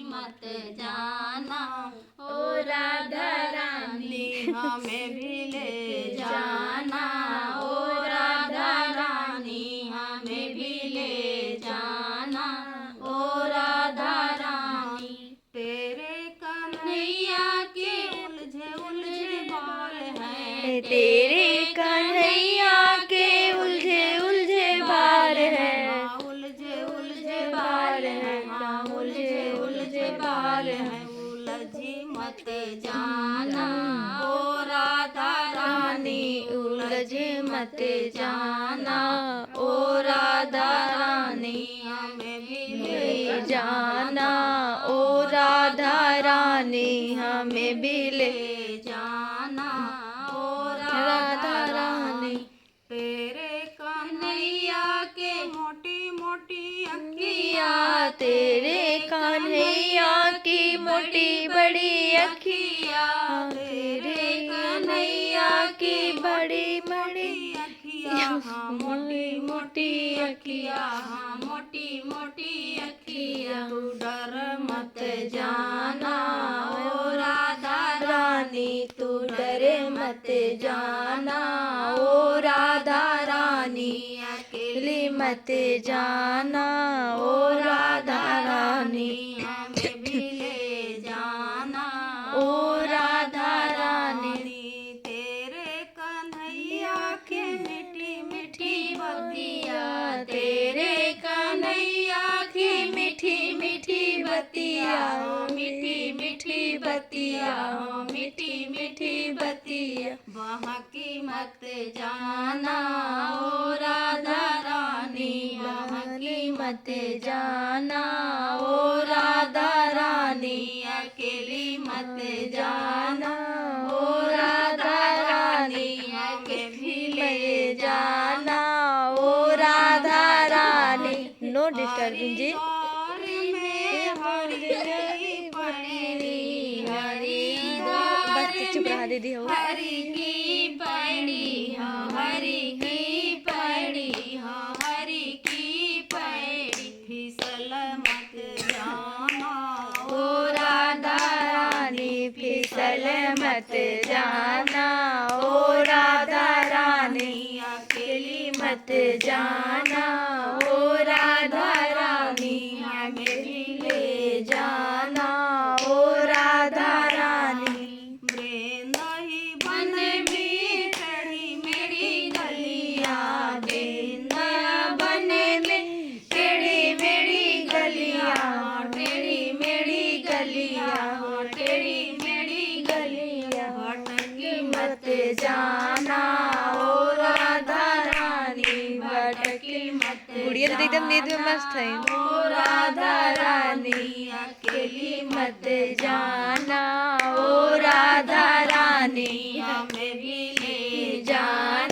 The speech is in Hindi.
मत जाना, ओ राधा रानी हमें भी ले जाना, ओ राधा रानी हमें भी ले जाना, ओ राधा रानी। तेरे कन्हैया के उलझे उलझे बाल हैं, तेरे कन्हैया के उलझे उलझे बाल हैं, उलझे उलझे बाल हैं, हाँ उलझे उलझे बाल हैं। उलझी मत जाना, ओ राधा रानी उलझे मत जाना, ओ राधा रानी हमें भी ले जाना, ओ राधा रानी हमें भी ले जाना, ओ राधा रानी। तेरे कन्हैया के मोटी मोटी अखियाँ, तेरे कन्हैया की मोटी बड़ी अखियाँ, तेरे कन्हैया की बड़ी बड़ी अखियाँ, हाँ मोटी मोटी अखियाँ, हाँ मोटी मोटी अखियाँ। तू डर मत जाना, ओ राधा रानी तू डरे मत जाना, ओ राधा रानी अकेली मत जाना, ओ राधा रानी हमें भी ले जाना, ओ राधा रानी। तेरे कन्हैया के मीठी मीठी बतिया, तेरे कन्हैया की मीठी मीठी बतिया, मीठी मीठी बतिया, मीठी मीठी बतिया। बहकी मत जाना, ओ राधा रानी बहकी मत जाना, ओ राधा रानी अकेली मत जाना, ओ राधा रानी हमें भी ले जाना, ओ राधा रानी। नो डिस्टर्बिंग जी। बस चुप रहा दीदी हो। हरि की पैड़ी हो, हरि की पैड़ी हो, हरि की पैड़ी। फिसल मत जाना, ओ राधा रानी फिसल मत जाना, ओ राधा रानी अकेली मत जाना, ओ राधा रानी हमें भी ले जाना, ओ राधा रानी। वृंदाही बन में चढ़ी मेरी गलिया, वृंदावन में टेढ़ी मेढ़ी गलिया, टेढ़ी मेढ़ी गलिया, टेढ़ी मेढ़ी गलिया। भटकी मत जाना, ओ राधा रानी भटकी मत। गुड़िया तो एकदम नींद में मस्त है। ओ राधा रानी अकेली मत जाना, ओ राधा रानी हमें भी ले जाना।